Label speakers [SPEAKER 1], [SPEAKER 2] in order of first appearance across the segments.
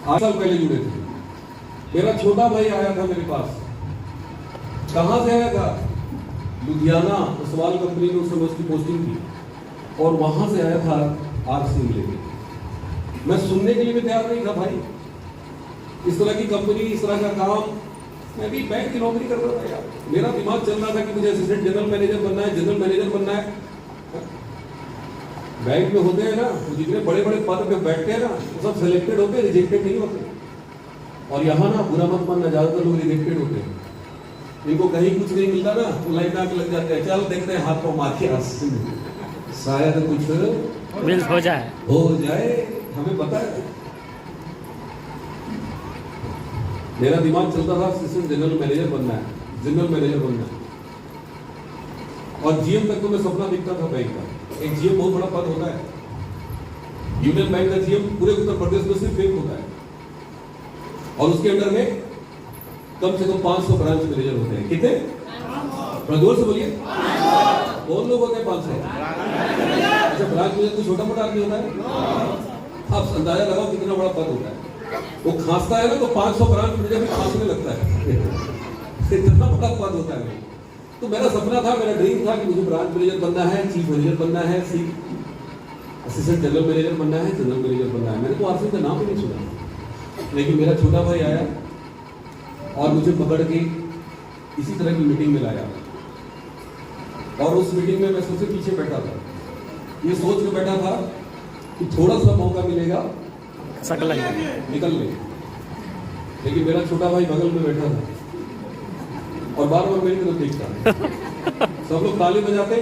[SPEAKER 1] 8 साल पहले जुड़े थे। मेरा छोटा भाई आया था मेरे पास। कहाँ से आया था? लुधियाना सवाल कंपनी में उस समय उसकी पोस्टिंग थी, और वहां से आया था आरसी लेके। मैं सुनने के लिए भी तैयार नहीं था भाई, इस तरह की कंपनी, इस तरह का काम। मैं भी बैंक की नौकरी कर रहा था यार। मेरा दिमाग चल रहा था कि मुझे असिस्टेंट जनरल मैनेजर बनना है, जनरल मैनेजर बनना है। बैंक में होते हैं ना, जितने बड़े बड़े पद पे बैठते हैं ना, वो सब सिलेक्टेड होते हैं, रिजेक्टेड नहीं होते। और यहाँ ना बुरा मत मानना, ज्यादातर लोग रिजेक्टेड होते हैं। इनको कहीं कुछ नहीं मिलता ना, तो लाइन आके लग जाते हैं, चल देखते हैं हाथ पाँव मार के, शायद कुछ
[SPEAKER 2] हो जाए,
[SPEAKER 1] हमें पता है। मेरा दिमाग चलता था असिस्टेंट जनरल मैनेजर बनना है, जनरल मैनेजर बनना है। और जीएम तक तो मैं सपना दिखता था बैंक का। एक जीएम बहुत बड़ा पद होता है। यूनियन बैंक का जीएम पूरे उत्तर प्रदेश में सिर्फ एक होता है, और उसके अंडर में कम से कम 500 ब्रांच मैनेजर होते हैं। कितने? जोर से बोलिए। कौन लोग होते हैं? 500। अच्छा, ब्रांच मैनेजर कोई छोटा मोटा आदमी होता है? आप अंदाजा लगाओ कितना बड़ा पद होता है। वो खांसता है ना तो 500 ब्रांच मैनेजर भी खांसने लगता है। इतना बड़ा पद होता है। तो मेरा सपना था, मेरा ड्रीम था कि मुझे ब्रांच मैनेजर बनना है, चीफ मैनेजर बनना है, असिस्टेंट जनरल मैनेजर बनना है, जनरल मैनेजर बनना है। मैंने तो आरसी का नाम ही नहीं सुना। लेकिन मेरा छोटा भाई आया और मुझे पकड़ के इसी तरह की मीटिंग में लाया, और उस मीटिंग में मैं सबसे पीछे बैठा था। ये सोच के बैठा था कि थोड़ा सा मौका मिलेगा निकलने। लेकिन मेरा छोटा भाई बगल में बैठा था और बार बार मेरी तरफ देखता। सब लोग ताली बजाते,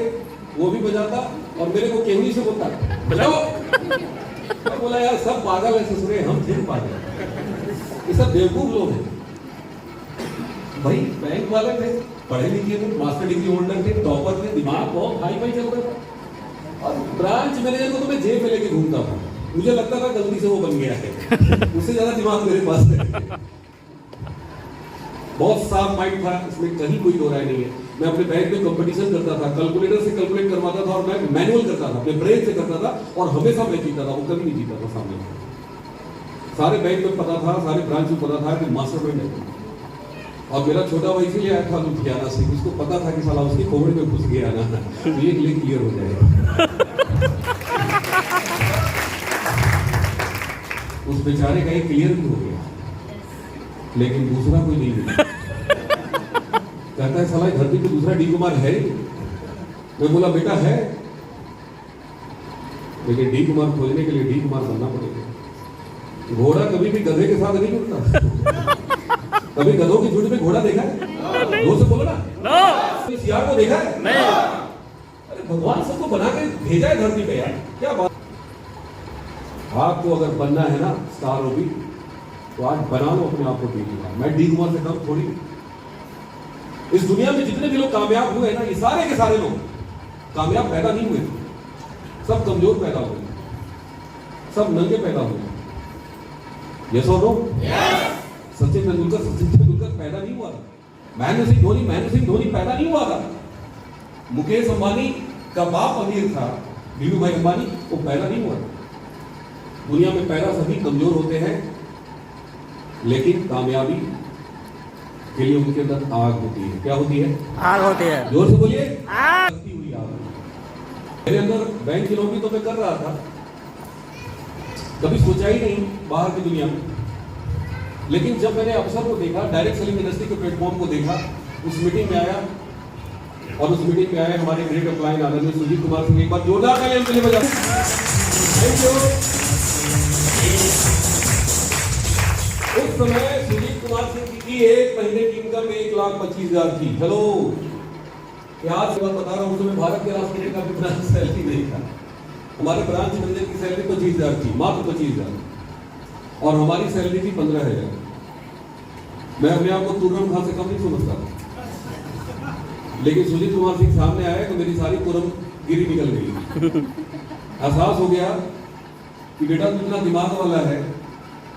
[SPEAKER 1] वो भी बजाता, और मेरे को केवली से बोलता बजाओ। मैं बोला यार सब पागल है ससुरे, हम थे पागल, ये सब बेवकूफ लोग हैं। भाई बैंक वाले थे, पढ़े लिखे थे, मास्टर डिग्री होल्डर थे, टॉपर थे, दिमाग बहुत हाई फाई चल रहा था। और ब्रांच मैनेजर को तो मैं जेब में लेके घूमता था। मुझे लगता था गलती से वो बन गया है, उससे ज्यादा दिमाग मेरे पास है। बहुत साफ माइंड था, इसमें कहीं कोई दो राय नहीं है। मैं अपने बैंक में कंपटीशन करता था, कैलकुलेटर से कैलकुलेट करवाता था, और मैं मैनुअल करता था, अपने ब्रेन से करता था, और हमेशा मैं जीता था, वो कभी नहीं जीता था सामने। सारे बैंक में पता था, सारे ब्रांच में पता था कि मास्टरमाइंड है। और मेरा छोटा भाई इसीलिए आया था लुधियाना से, उसको पता था कि साला उसकी खोपड़ी में घुस गया ना, तो ये क्लियर हो जाएगा। उस बेचारे का एक क्लियर भी हो गया, लेकिन दूसरा कोई नहीं मिला। कहता है साला धरती पे दूसरा डी कुमार है? मैं बोला बेटा है, लेकिन डी कुमार खोजने के लिए डी कुमार बनना पड़ेगा। घोड़ा कभी भी गधे के साथ नहीं जुड़ता। कभी गधों की झुंड में घोड़ा देखा है? जोर से बोलो ना। सियार को देखा है? नहीं। अरे भगवान सबको बना के भेजा है धरती पे यार, क्या बात। आपको अगर बनना है ना स्टार ओबी, तो आज बना लो अपने आप को डी कुमार। मैं डी कुमार से कम थोड़ी। इस दुनिया में जितने भी लोग कामयाब हुए ना, ये सारे के सारे लोग कामयाब पैदा नहीं हुए, सब कमजोर पैदा हुए, सब नंगे पैदा हुए। यस और नो? सचिन तेंदुलकर पैदा नहीं हुआ था। महेंद्र सिंह धोनी पैदा नहीं हुआ था। मुकेश अंबानी का बाप अमीर था, धीरू भाई अंबानी, वो पैदा नहीं हुआ था। दुनिया में पैदा सभी कमजोर होते हैं, लेकिन कामयाबी के लिए उनके अंदर आग होती है। क्या होती है?
[SPEAKER 2] आग होती है।
[SPEAKER 1] जोर से बोलिए। आग। मेरे अंदर बैंक की नौकरी तो मैं कर रहा था, कभी सोचा ही नहीं बाहर की दुनिया में। लेकिन जब मैंने अफसर को देखा, डायरेक्ट सेलिंग इंडस्ट्री के प्लेटफॉर्म को देखा, उस मीटिंग में आया, और उस मीटिंग में आए हमारे ग्रेट अपलाइन आनंद सुजीत कुमार सिंह। एक बार जोरदार तालियां उनके लिए बजाओ। Thank you. उस समय सुजीत कुमार सिंह की एक महीने की इनकम 1,25,000 थी। चलो याद से बात बता रहा हूँ, उस समय भारत के राष्ट्रपति का भी ब्रांच सैलरी नहीं था। हमारे ब्रांच मैनेजर की सैलरी 25,000 थी, मात्र 25,000, और हमारी सैलरी थी 15,000। मैं अपने आप को तुरम खां से कम नहीं समझता था। लेकिन सुजीत कुमार सिंह सामने आए तो मेरी सारी तुरम गिरी निकल गई। एहसास हो गया कि बेटा तू इतना दिमाग वाला है,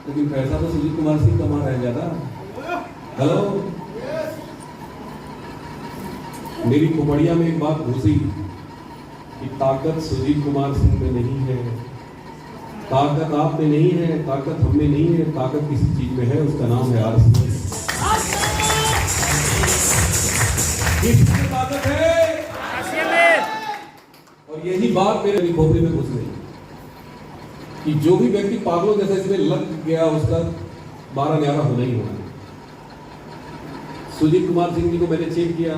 [SPEAKER 1] लेकिन पैसा तो सुजीत कुमार सिंह कमा रहा है ज्यादा। हेलो, मेरी खोपड़िया में एक बात घुसी कि ताकत सुजीत कुमार सिंह में नहीं है, ताकत आप में नहीं है, ताकत हम में नहीं है, ताकत किसी चीज में है, उसका नाम है आरसीएम। किसकी ताकत है? आरसीएम में। और यही बात मेरे खोपड़ी में घुस गई कि जो भी व्यक्ति पागलों जैसे इसमें लग गया उसका 12 न्यारा होना ही होना। सुजीत कुमार सिंह जी को मैंने चेक किया,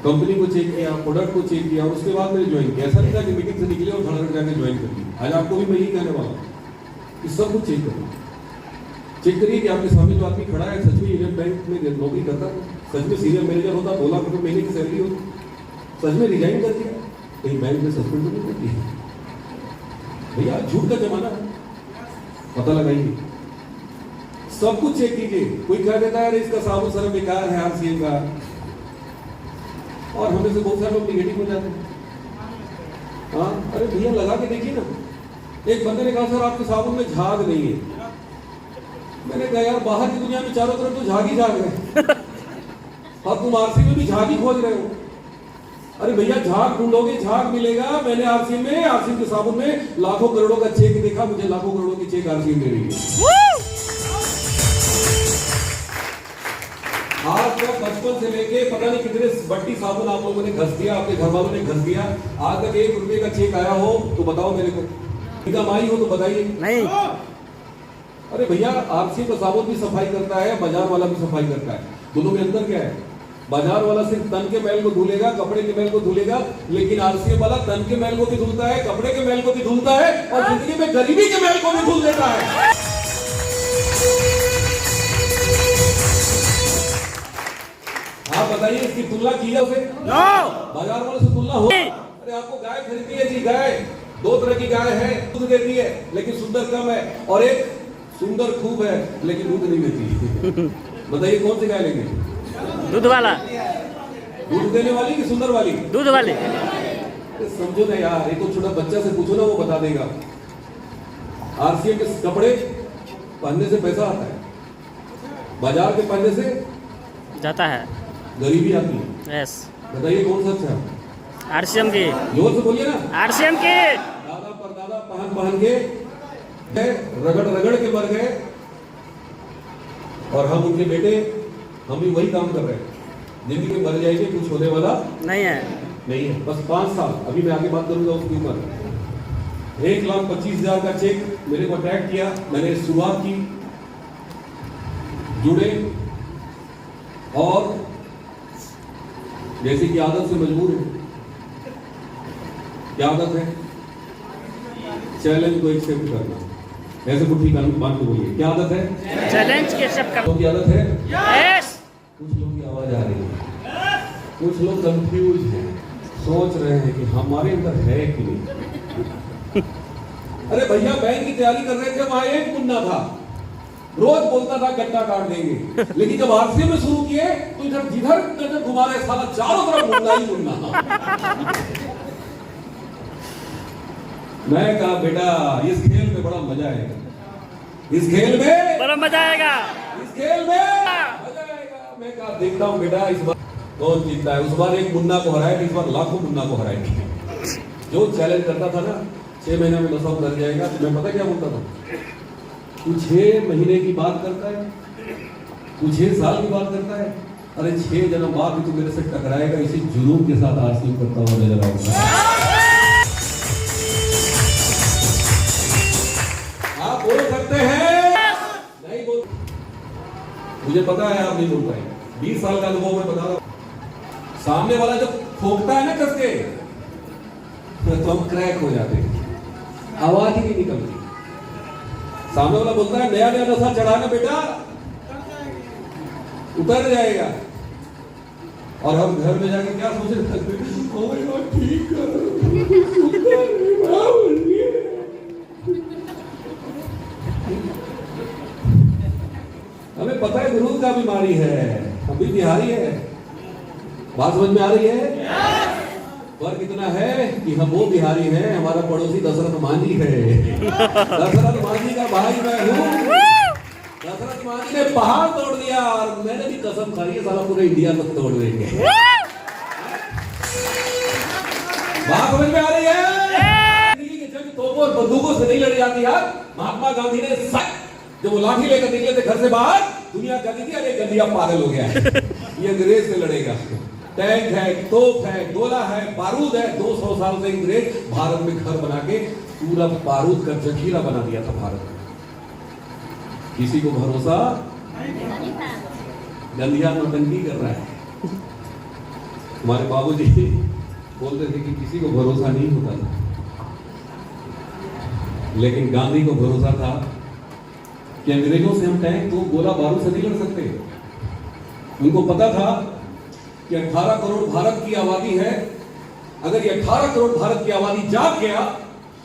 [SPEAKER 1] कंपनी को चेक किया, प्रोडक्ट को चेक किया और उसके बाद मैंने ज्वाइन किया। ऐसा नहीं था कि मीटिंग से निकले और धड़क जाके ज्वाइन कर लिया। आज आपको भी मैं यही कहने वाला हूँ कि सब कुछ चेक करिए। चेक करिए कि आपके सामने जो आदमी खड़ा है सच में यूनियन बैंक में नौकरी करता है, सच में सीनियर मैनेजर होता, 2 लाख रुपए महीने की सैलरी होती, सच में रिजाइन कर दिया, कहीं बैंक में सस्पेंड तो नहीं करती है। भैया झूठ का जमाना है, पता लगाइए, सब कुछ चेक कीजिए। कोई कह देता है इसका साबुन सर बेकार है आरसीएम का, और हमें से बहुत सारे लोग निगेटिव हो जाते हैं। हाँ, अरे भैया लगा के देखिए ना। एक बंदे ने कहा सर आपके साबुन में झाग नहीं है। मैंने कहा यार बाहर की दुनिया में चारों तरफ तो झाग ही झाग है और तुम आरसी में भी झाग ही खोज रहे हो। अरे भैया झाग ढूंढोगे झाग मिलेगा। मैंने आरसीएम के साबुन में लाखों करोड़ों का चेक देखा, मुझे लाखों करोड़ों की चेक आरसीएम दे रही है। आज तक बचपन से लेके पता नहीं कितने बट्टी साबुन आप लोगों ने घस दिया, आपके घर वालों ने घस दिया। आज तक 1 रुपए का चेक आया हो तो बताओ मेरे को, इनकम आई हो तो बताइए। नहीं। अरे भैया आरसी का साबुन भी सफाई करता है, बाजार वाला भी सफाई करता है। दोनों में अंतर क्या है? बाजार वाला सिर्फ तन के मैल को धुलेगा, कपड़े के मैल को धुलेगा, लेकिन आरसी वाला तन के मैल को भी धुलता है, कपड़े के मैल को भी धुलता है और जिंदगी में गरीबी के मैल को भी धुल देता है। आप बताइए इसकी तुलना की है उसे? बाजार वाले से तुलना हो? अरे आपको गाय खरीदनी है जी, गाय 2 तरह की गाय है, दूध देती है लेकिन सुंदर कम है, और एक सुंदर खूब है लेकिन दूध नहीं देती। बताइए कौन सी गाय लेंगे?
[SPEAKER 2] दूध वाला।
[SPEAKER 1] दूध देने वाली कि सुंदर वाली?
[SPEAKER 2] दूध वाली।
[SPEAKER 1] समझो ना यार, एक तो छोटा बच्चा से पूछो ना, वो बता देगा। आरसीएम के कपड़े पहनने से पैसा आता है, बाजार के पहनने से
[SPEAKER 2] जाता है,
[SPEAKER 1] गरीबी आती है।
[SPEAKER 2] यस।
[SPEAKER 1] बताइए कौन सच है?
[SPEAKER 2] आरसीएम की।
[SPEAKER 1] जोर से बोलिए ना।
[SPEAKER 2] आरसीएम की।
[SPEAKER 1] दादा परदादा पहन के रगड़ रगड़ के मर गए और हम उनके बेटे, हम भी वही काम कर रहे हैं। जिंदगी में मर जाएंगे, कुछ होने वाला
[SPEAKER 2] नहीं है,
[SPEAKER 1] नहीं है। बस 5 साल, अभी मैं आगे बात करूंगा उसकी उम्र। 1,25,000 का चेक मेरे को अटैक किया, मैंने शुरुआत की, जुड़े और जैसे कि आदत से मजबूर है। क्या आदत है? चैलेंज को एक्सेप्ट करना। ऐसे मुट्ठी बांध के बोलिए, क्या आदत है?
[SPEAKER 2] चैलेंज के सब का।
[SPEAKER 1] की आदत है?
[SPEAKER 2] यस।
[SPEAKER 1] कुछ लोगों की आवाज आ रही है, कुछ लोग कंफ्यूज हैं, सोच रहे हैं कि हमारे अंदर है कि नहीं। अरे भैया बैंक की तैयारी कर रहे थे, वहां एक मुन्ना था, रोज बोलता था गट्टा काट देंगे, लेकिन जब आरसीएम में शुरू किए तो इधर जिधर नजर घुमा रहे साला चारों तरफ मुन्ना ही मुन्ना। मैं कहा बेटा इस खेल में बड़ा मजा आएगा, इस खेल में
[SPEAKER 2] बड़ा मजा आएगा,
[SPEAKER 1] इस खेल में मजा आएगा। मैं कहा देखता हूँ बेटा इस बार कौन जीतता है। उस बार एक मुन्ना को हराए, इस बार लाखों मुन्ना को हराएंगे। जो चैलेंज करता था ना 6 महीने में नशा उतर जाएगा, तो मैं पता क्या बोलता था, तू 6 महीने की बात करता है, तू 6 साल की बात करता है, अरे 6 जन्म बाद भी तू मेरे से टकराएगा। इसी जुनून के साथ आरसीएम करता हुआ नजर आऊंगा। आप बोल सकते हैं? नहीं बोल, मुझे पता है आप नहीं बोल पाए। 20 साल का अनुभव मैं बता रहा हूं। सामने वाला जब ठोकता है ना कस के, तो हम क्रैक हो जाते हैं, आवाज ही नहीं निकलती। सामने वाला बोलता है नया नया नशा चढ़ाना बेटा, उतर जाएगा, और हम घर में जाके क्या सोच रहे थे, ठीक करो, हमें पता है गुरु का बीमारी है, हम भी बिहारी है। बात समझ में आ रही है? फर्क इतना है कि हम वो बिहारी हैं, हमारा पड़ोसी दशरथ मांझी है। दशरथ मांझी का भाई मैं हूँ। दशरथ मांझी ने पहाड़ तोड़ दिया और मैंने भी कसम खाई है साला पूरे इंडिया तक तोड़ देंगे। बात समझ में आ रही है? जिंदगी के जंग तोपों और बंदूकों से नहीं लड़ी जाती यार। महात्मा गांधी ने जब वो लाठी लेकर निकले थे घर से बाहर, दुनिया कहती थी अरे गंदिया पागल हो गया है, ये अंग्रेज से लड़ेगा। टैंक है, तोप है, गोला है, बारूद है। 200 साल से अंग्रेज भारत में घर बना के पूरा बारूद का जखीरा बना दिया था भारत में। किसी को भरोसा गंदिया नौटंकी कर रहा है। हमारे बाबूजी बोलते थे कि किसी को भरोसा नहीं होता था, लेकिन गांधी को भरोसा था कि अंग्रेजों से हम टैंक तो गोला बारूद से नहीं लड़ सकते। उनको पता था कि 18 करोड़ भारत की आबादी है, अगर ये 18 करोड़ भारत की आबादी जाग गया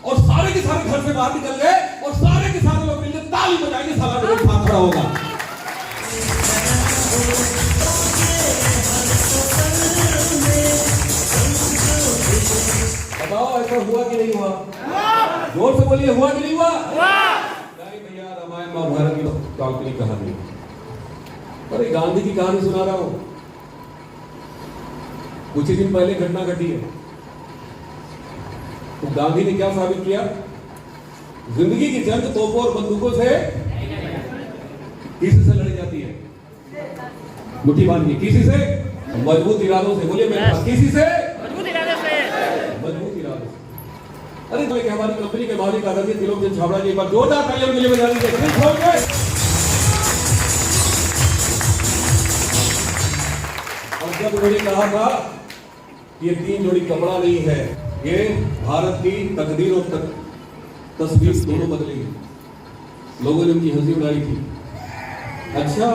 [SPEAKER 1] और सारे के सारे घर से बाहर निकल गए और सारे के सारे लोग मिलकर ताली बजाएंगे, साला मेरे साथ खड़ा होगा। बताओ ऐसा हुआ कि नहीं हुआ? जोर से बोलिए, हुआ कि नहीं हुआ? नहीं भैया, रामायण महाभारत की काल्पनिक कहानी। अरे गांधी की कहानी सुना रहा हूं। कुछ ही दिन पहले घटना घटी है। तो गांधी ने क्या साबित किया? जिंदगी की जंग तोपों और बंदूकों से किसी से लड़ी जाती है, मुट्ठी बांध के। किसी से? मजबूत इरादों से। बोलिए मेरे पास, किसी से? मजबूत इरादों से। मजबूत इरादों से। अरे तो हमारी कंपनी के मालिक आदरणीय त्रिलोकचंद छाबड़ा जी, एक बार जोरदार तालियां के लिए बजा दीजिए। और जब उन्होंने कहा था कि ये 3 जोड़ी कपड़ा नहीं है, ये भारत की तकदीर और तस्वीर दोनों बदलेगी, लोगों ने उनकी हंसी उड़ाई थी। अच्छा,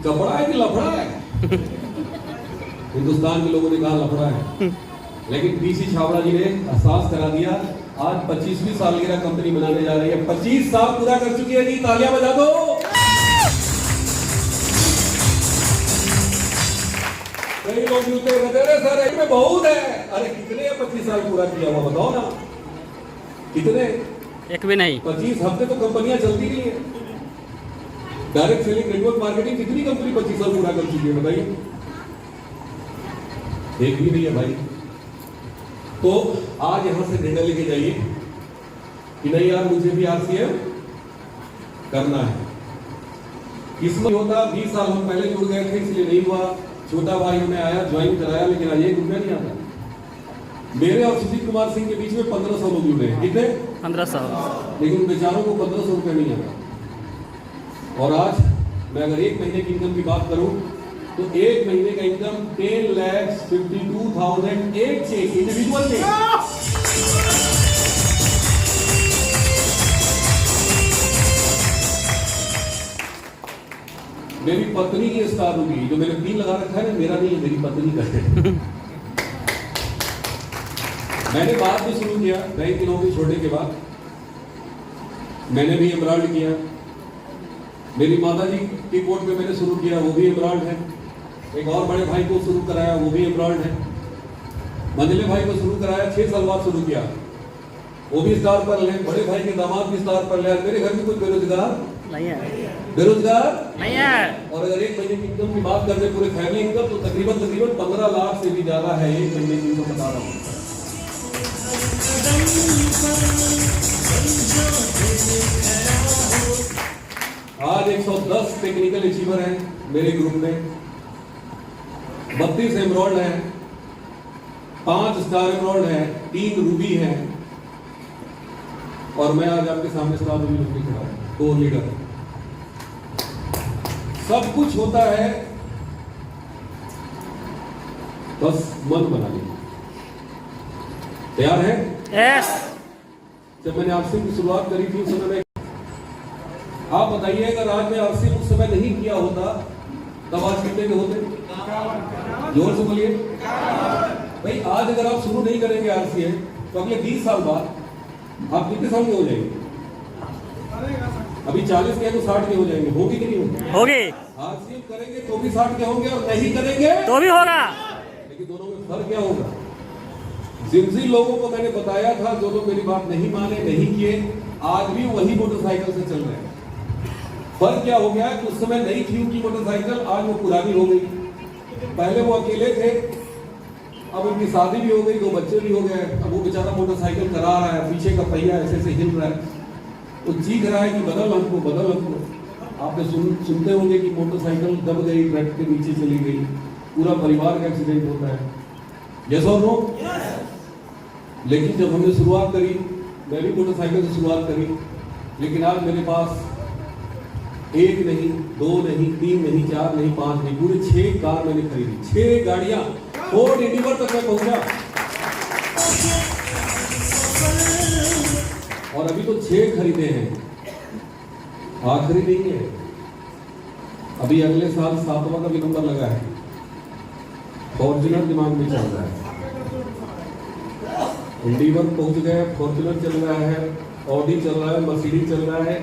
[SPEAKER 1] कपड़ा है कि लफड़ा है? हिंदुस्तान के लोगों ने कहा लफड़ा है, लेकिन पीसी छाबड़ा जी ने एहसास करा दिया। आज 25वीं सालगिरह कंपनी बनाने जा रही है। 25 साल पूरा कर चुकी है जी, तालियां बजा दो। कई लोग मिलते हैं, सर इसमें बहुत है। अरे कितने 25 साल पूरा किया हुआ बताओ ना, कितने?
[SPEAKER 2] एक भी नहीं।
[SPEAKER 1] 25 हफ्ते तो कंपनियां चलती नहीं है। डायरेक्ट सेलिंग, नेटवर्क मार्केटिंग, कितनी कंपनी 25 साल पूरा कर चुकी है बताइए? एक भी नहीं है भाई। तो आज यहां से निर्णय लेके जाइए कि नहीं यार, मुझे भी आरसीएम करना है। किस्मत होता 20 साल हम पहले जुड़ गए थे, इसलिए नहीं हुआ। छोटा भाई उन्हें आया, ज्वाइन कराया, लेकिन आज 1 रुपया नहीं आता। मेरे और सुजीत कुमार सिंह के बीच में 1500 लोग जुड़े हैं। कितने? 1500। लेकिन बेचारों को 1500 रुपया नहीं आता। और आज मैं अगर 1 महीने की इनकम की बात करूं तो 1 महीने का इनकम 10,52,000 एक चेक, इंडिविजुअल चेक। मेरी पत्नी की स्टार होगी, जो मैंने 3 लगा रखा है ना, मेरा नहीं है, मेरी पत्नी का है। मैंने बाद में शुरू किया, कई दिनों के छोटे के बाद मैंने भी एमराल्ड किया। मेरी माता जी की कोर्ट में मैंने शुरू किया, वो भी एमराल्ड है। एक और बड़े भाई को शुरू कराया, वो भी एमराल्ड है। मंझले भाई को शुरू कराया, 6 साल बाद शुरू किया, वो भी स्टार पर है। बड़े भाई के दामाद भी स्टार पर है। मेरे घर में कोई बेरोजगार नहीं है, बेरोजगार नहीं है। और अगर 1 महीने की इनकम की बात करते पूरे फैमिली इनकम, तो तकरीबन 15 लाख से भी ज्यादा है 1 महीने की इनकम, बता रहा हूँ। आज 110 टेक्निकल अचीवर हैं मेरे ग्रुप में, 32 एमराल्ड है, 5 स्टार एमराल्ड है, 3 रूबी है, और मैं आज आपके सामने स्टार रूबी रूबी खड़ा हूं, कोर लीडर। सब कुछ होता है, बस मन बना लीजिए। तैयार है?
[SPEAKER 2] यस।
[SPEAKER 1] जब मैंने आपसे की शुरुआत करी थी उस समय में, आप बताइए अगर आज मैं आपसे उस समय नहीं किया होता तब आज कितने के होते? जोर से बोलिए भाई। आज अगर आप शुरू नहीं करेंगे आरसीएम, तो अगले 20 साल बाद आप कितने साल के हो जाएंगे? अभी 40 के हैं तो 60 के हो जाएंगे। होगी कि नहीं होगी? होगी। आरसीएम करेंगे तो भी 60 के होंगे, और नहीं करेंगे तो भी होगा। लेकिन दोनों में फर्क क्या होगा? जिन लोगों को मैंने बताया था, जो लोग मेरी बात नहीं माने, नहीं किए, आज भी वही मोटरसाइकिल से चल रहे हैं। फर्क क्या हो गया कि उस समय नहीं थी उनकी मोटरसाइकिल, आज वो पुरानी हो गई। पहले वो अकेले थे, अब उनकी शादी भी हो गई, 2 बच्चे भी हो गए। अब वो बेचारा मोटरसाइकिल करा रहा है, पीछे का पहिया ऐसे ऐसे हिल रहा है, वो चीख रहा है कि बदल हमको, बदल हमको। आपने सुनते होंगे कि मोटरसाइकिल दब गई, ट्रक के नीचे चली गई, पूरा परिवार का एक्सीडेंट होता है। यस और नो? लेकिन जब हमने शुरुआत करी, मैं भी मोटरसाइकिल से शुरुआत करी, लेकिन आज मेरे पास 1 नहीं, 2 नहीं, 3 नहीं, 4 नहीं, 5 नहीं, पूरे 6 कार मैंने खरीदी। 6 गाड़ियां फोर्ड एंडीवर तक मैं पहुंचा, और अभी तो 6 खरीदे हैं, आखिरी नहीं है। अभी अगले साल 7वां का भी नंबर लगा है। फॉर्च्यूनर दिमाग में चल रहा है, एंडीवर पहुंच गए, फॉर्च्यूनर चल रहा है, ऑडी चल रहा है, मर्सिडीज चल रहा है।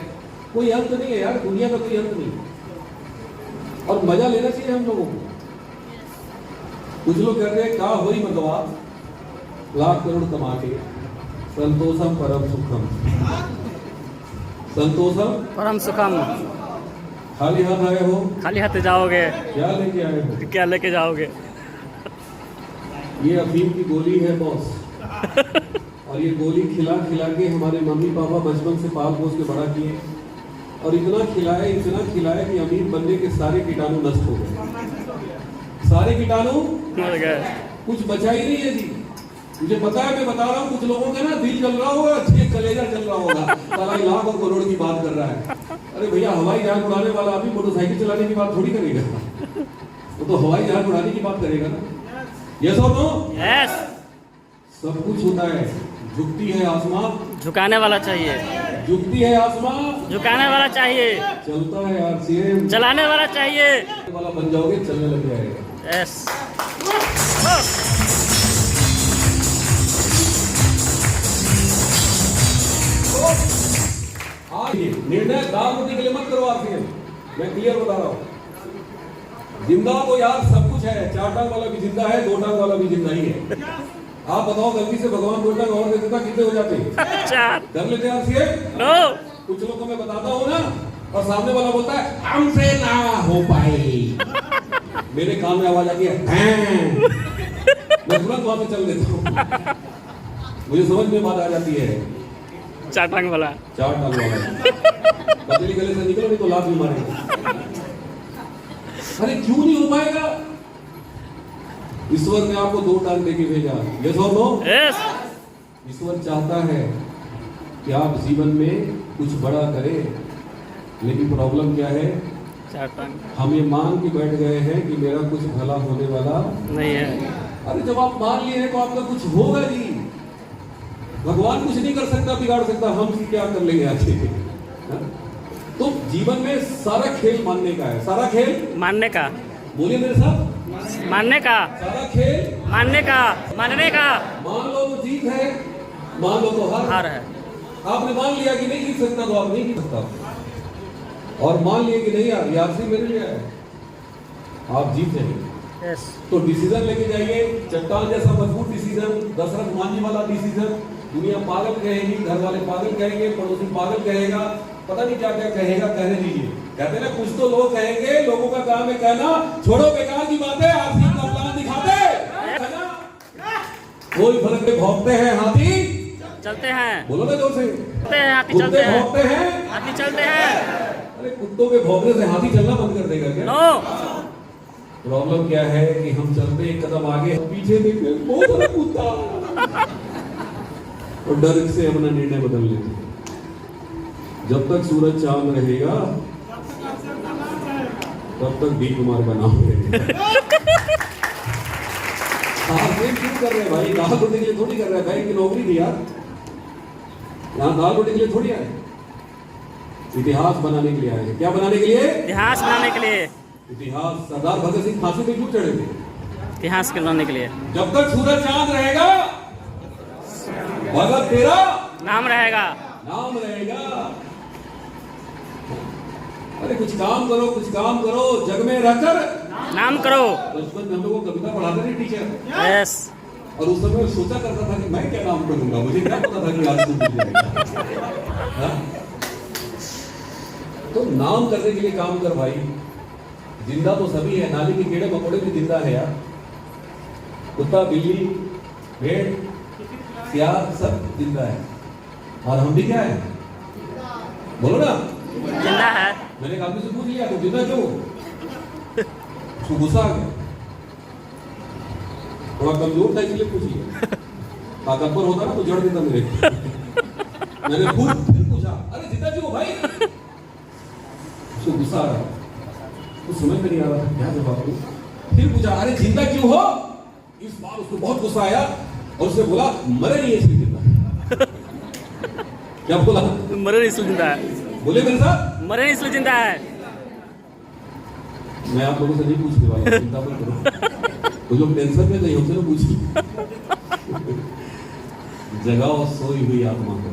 [SPEAKER 1] कोई अंत नहीं है यार, दुनिया का कोई अंत नहीं। और मजा लेना चाहिए हम लोगों को। कुछ लोग कहते हैं का होई मतवा लाख करोड़ कमा के, संतोषम परम सुखम, संतोषम
[SPEAKER 2] परम सुखम।
[SPEAKER 1] खाली हाथ आए हो,
[SPEAKER 2] खाली हाथ जाओगे,
[SPEAKER 1] क्या लेके आए हो?
[SPEAKER 2] क्या लेके जाओगे?
[SPEAKER 1] ये अफीम की गोली है बॉस। और ये गोली खिला खिला के हमारे मम्मी पापा बचपन से पाल पोस के बड़ा किए, और इतना खिलाया कि अमीर बनने के सारे कीटाणु नष्ट हो गए। सारे कीटाणु
[SPEAKER 2] मर गए,
[SPEAKER 1] कुछ बचा ही नहीं है जी। मुझे पता है, मैं बता रहा हूँ, कुछ लोगों का ना दिल जल रहा होगा, अच्छे कलेजा चल रहा होगा, साला लाख और करोड़ की बात कर रहा है। अरे भैया, हवाई जहाज उड़ाने वाला अभी मोटरसाइकिल चलाने की बात थोड़ी करेगा, वो तो हवाई जहाज उड़ाने की बात करेगा ना। यस और नो?
[SPEAKER 2] यस।
[SPEAKER 1] सब कुछ होता है। झुकती है आसमां,
[SPEAKER 2] झुकाने वाला चाहिए,
[SPEAKER 1] झुकती है आसमां,
[SPEAKER 2] झुकाने वाला चाहिए,
[SPEAKER 1] चलता है आरसीएम,
[SPEAKER 2] चलाने वाला चाहिए।
[SPEAKER 1] वाला बन जाओगे, चलने लग जाएगा।
[SPEAKER 2] यस।
[SPEAKER 1] आज ये निर्णय दाल रोटी के लिए मत करो आरसीएम, मैं क्लियर बता रहा हूँ। जिंदा तो यार सब कुछ है, 4 टांग वाला भी जिंदा है, 2 टांग वाला भी जिंदा ही है। आप बताओ, गलती से भगवान 2 टांग और दे देता, कितने हो जाते?
[SPEAKER 2] 4
[SPEAKER 1] कर लेते हैं आरसीएम?
[SPEAKER 2] नो।
[SPEAKER 1] कुछ लोगों को मैं बताता हूँ ना, और सामने वाला बोलता है हमसे ना हो पाए। मेरे कान में आवाज आती है, मैं तुरंत वहां से चल देता हूँ। मुझे समझ में बात आ जाती है,
[SPEAKER 2] 4 टांग वाला,
[SPEAKER 1] 4 टांग वाला। बदली गले से निकलो, नहीं तो लात भी मारेगा। अरे क्यों नहीं हो पाएगा? ईश्वर ने आपको 2 टांग देके भेजा। यस और नो?
[SPEAKER 2] यस।
[SPEAKER 1] ईश्वर चाहता है कि आप जीवन में कुछ बड़ा करें, लेकिन प्रॉब्लम क्या है?
[SPEAKER 2] 4 टांग
[SPEAKER 1] हम ये मान के बैठ गए हैं कि मेरा कुछ भला होने वाला
[SPEAKER 2] नहीं है।
[SPEAKER 1] अरे जब आप मान लिए हैं तो आपका कुछ होगा जी। भगवान कुछ नहीं कर सकता, बिगाड़ सकता, हम क्या कर लेंगे आगे? तो जीवन में सारा खेल मानने का है, सारा खेल
[SPEAKER 2] मानने का।
[SPEAKER 1] बोलिए मेरे साथ,
[SPEAKER 2] मानने का,
[SPEAKER 1] सारा खेल
[SPEAKER 2] मानने का, मानने का।
[SPEAKER 1] मान लो तो जीत है, मान लो तो हार
[SPEAKER 2] है।
[SPEAKER 1] आपने मान लिया कि नहीं जीत सकता, तो आप नहीं जीत सकता। और मान लिए कि नहीं यार, यार से मेरे लिए है, आप जीत जाएंगे।
[SPEAKER 2] यस।
[SPEAKER 1] तो डिसीजन लेके जाइए, चट्टान जैसा मजबूत डिसीजन, दशरथ मांझी वाला डिसीजन। दुनिया पागल कहेगी, घर वाले पागल कहेंगे, पड़ोसी पागल कहेगा, पता नहीं क्या क्या कहेगा, कहने दीजिए। कहते ना, कुछ तो लोग कहेंगे, लोगों का काम है कहना, छोड़ो बेकार की बातें, आरसीएम का प्लान दिखाते है ना? कोई फर्क नहीं, भौंकते हैं हाथी
[SPEAKER 2] चलते हैं,
[SPEAKER 1] बोलो ना जोर से,
[SPEAKER 2] चलते हैं हाथी,
[SPEAKER 1] कुत्ते
[SPEAKER 2] चलते हैं,
[SPEAKER 1] भौंकते हैं,
[SPEAKER 2] हाथी चलते हैं।
[SPEAKER 1] अरे कुत्तों के भौंकने से हाथी चलना बंद कर देगा क्या?
[SPEAKER 2] नो।
[SPEAKER 1] प्रॉब्लम क्या है कि हम चलते एक कदम आगे, पीछे देखते बहुत बड़ा कुत्ता, और डर से अपना निर्णय बदल लेते। जब तक सूरज चांद रहेगा तब तक डी कुमार का नाम रहेगा। आप क्यों कर रहे हैं भाई? दाल रोटी के लिए थोड़ी कर रहे हैं, बैंक की नौकरी थी यार, यहाँ दाल रोटी के लिए थोड़ी आए, इतिहास बनाने के लिए आए हैं। क्या बनाने के लिए?
[SPEAKER 2] इतिहास बनाने के लिए।
[SPEAKER 1] इतिहास। सरदार भगत सिंह फांसी पे क्यों चढ़े थे?
[SPEAKER 2] इतिहास के बनाने के लिए।
[SPEAKER 1] जब तक सूरज चांद रहेगा भगत तेरा
[SPEAKER 2] नाम रहेगा,
[SPEAKER 1] नाम रहेगा। अरे कुछ काम करो, कुछ काम करो, जग में रहकर
[SPEAKER 2] नाम करो।
[SPEAKER 1] बचपन में हम लोगों को कविता पढ़ाते थे टीचर,
[SPEAKER 2] यस।
[SPEAKER 1] और उस समय सोचा करता था कि मैं क्या नाम करूंगा, मुझे क्या पता था कि आज तो मिल जाएगा। हाँ? तो नाम करने के लिए काम कर भाई। जिंदा तो सभी है, नाली के कीड़े मकोड़े भी जिंदा है यार। कुत्ता, बिल्ली, भेड़, सियार सब जिंदा है। और हम भी क्या है? बोलो ना।
[SPEAKER 2] जिंदा है।
[SPEAKER 1] मैंने एक आदमी से पूछ लिया, तो जिंदा क्यों? उसको गुस्सा आ गया, थोड़ा कमजोर था इसलिए पूछ लिया। ताकतवर होता ना तो जड़ देता मेरे। मैंने फिर पूछा, अरे जिंदा क्यों भाई? उसको गुस्सा आ रहा, तो समझ में नहीं आ रहा था क्या जवाब दूं। फिर पूछा, अरे जिंदा क्यों हो? इस बार उसको बहुत गुस्सा आया और उसने बोला, मरे नहीं इसलिए जिंदा। क्या बोला?
[SPEAKER 2] मरे नहीं इसलिए जिंदा है।
[SPEAKER 1] बोले मेरे साथ,
[SPEAKER 2] मरे नहीं इसलिए जिंदा है।
[SPEAKER 1] मैं आप लोगों से नहीं पूछने वाला, चिंता मत करो। तो जो टेंशन में नहीं हमसे तो पूछिए। जगाओ सोई हुई आत्मा को।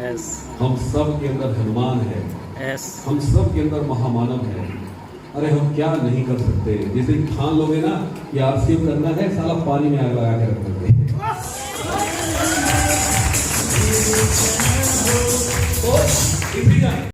[SPEAKER 2] यस
[SPEAKER 1] हम सब के अंदर हनुमान है,
[SPEAKER 2] यस। हम
[SPEAKER 1] हम सब के अंदर महामानव है। अरे हम क्या नहीं कर सकते? जिसे ठान लोगे ना कि आरसीएम करना है, साला पानी में आग लगा के रख देंगे। तो इसी का